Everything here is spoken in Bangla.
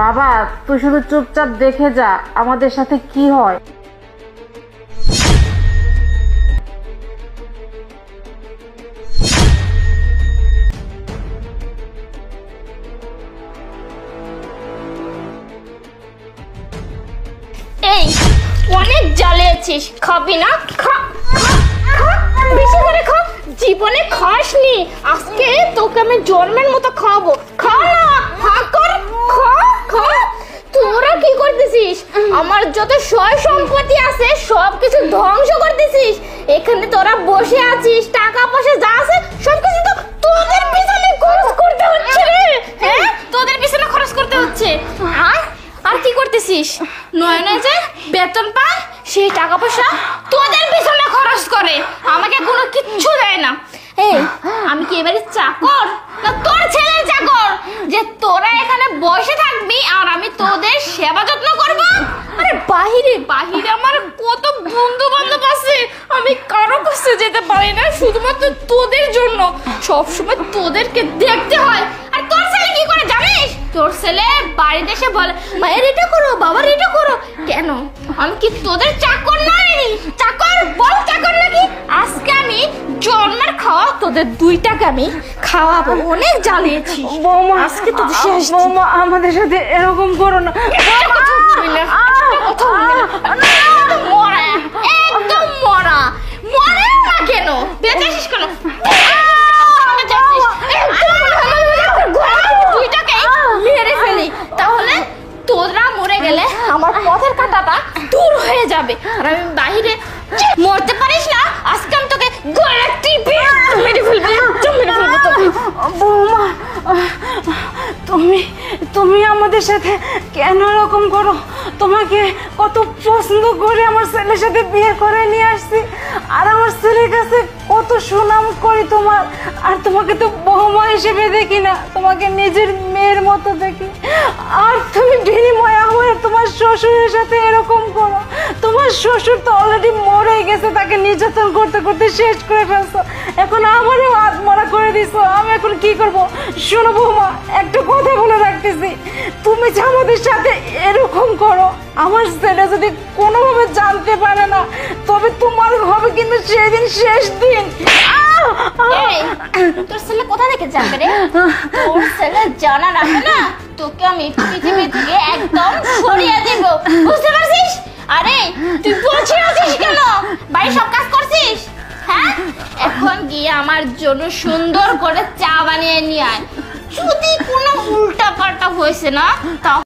বাবা তুই শুধু চুপচাপ দেখে যা আমাদের সাথে কি হয়। এই অনেক জ্বালিয়েছিস, খাবি না? খা খা খা, বেশি করে খা। জীবনে খাসনি, আজকে তোকে আমি জন্মের মতো খাবো। খা না, খা কর, খা খা। তোরা কি করতেছিস? আমার যত সয় সম্পত্তি আছে সবকিছু ধ্বংস করতেছিস। এখানে তোরা বসে আছিস, টাকা পয়সা যা আছে সবকিছু তো তোদের পিছনে খরচ করতে হচ্ছে রে। হ্যাঁ, তোদের পিছনে খরচ করতে হচ্ছে। আর কি করতেছিস? নয়নে যে বেতন পায় সেই টাকা পয়সা তোদের পিছনে খরচ করে, আমাকে কোনো কিচ্ছু দেয় না। এই আমি কি এবারে চাকর না তোর ছেলের চাকর যে তোরা এখানে বসে থাকবি আর আমি তোদের সেবা যত্ন করব? আরে বাহিরে বাহিরে আমার কত বন্ধু বান্ধব আছে, আমি কারো কাছে যেতে পারি না শুধুমাত্র তোদের জন্য। সবসময় তোদেরকে দেখতে হয়। আর তোর ছেলে কি করে জানিস? তোর ছেলে বাড়িতে এসে বলে মায়ের এটা করো, বাবার এটা করো। কেন? আমি কি তোদের চাকর নাই? চাকর বল, চাকর নাকি? আজকে আমি জন্মের খাওয়া তোদের দুইটাকে আমি খাওয়াবো। অনেক জ্বালিয়েছি বৌমা, আজকে তো শেষ। বৌমা আমাদের সাথে এরকম করো না। মরা, একদম মরা। মরে না কেন? বেঁচে আছিস কেন? দুইটাকে মেরে ফেলি, তাহলে তোরা মরে গেলে আমার পথের কাঁটাটা দূর হয়ে যাবে। আর আমি বাইরে মরতে পারিস না, আজকে আমি তোকে গলা টিপে মেরে ফেলবো, একদম মেরে ফেলবো তোকে। বৌমা তুমি তুমি আমাদের সাথে কেন এরকম করো? তোমাকে কত পছন্দ করে আমার ছেলের সাথে বিয়ে করে নিয়ে আসছি, আর আমার ছেলের কাছে কত সুনাম করি তোমার। আর তোমাকে তো বৌমা হিসেবে দেখি না, তোমাকে নিজের মেয়ের মতো দেখি। আর তুমি বিনিময়ে হয়ে তোমার শ্বশুরের সাথে এরকম করো। তোমার শ্বশুর তো অলরেডি মরে গেছে, তাকে নির্যাতন করতে করতে শেষ করে ফেলছো, এখন আমারও আত্মহত্যা করে দিছো। আমি এখন কি করব? শোনো বৌমা, একটা কথা বলে রাখতেছি, তুমি যে আমাদের সাথে এরকম করো, আমার ছেলে যদি কোনোভাবে জানতে পারে না তবে তোমার হবে কিন্তু সেদিন শেষ দিন। তোর ছেলে কোথা থেকে জানবে রে? তোর ছেলে জানার আগে না তোকে আমি পৃথিবী থেকে একদম সরিয়ে দেব, বুঝতে পারছিস? আরে তুই বলছিস কেন? বাড়ির সব কাজ করছিস? হ্যাঁ, এখন গিয়ে আমার জন্য সুন্দর করে চা বানিয়ে নিয়ে আয়। যদি কোনো উল্টা পাল্টা হয়েছে না তা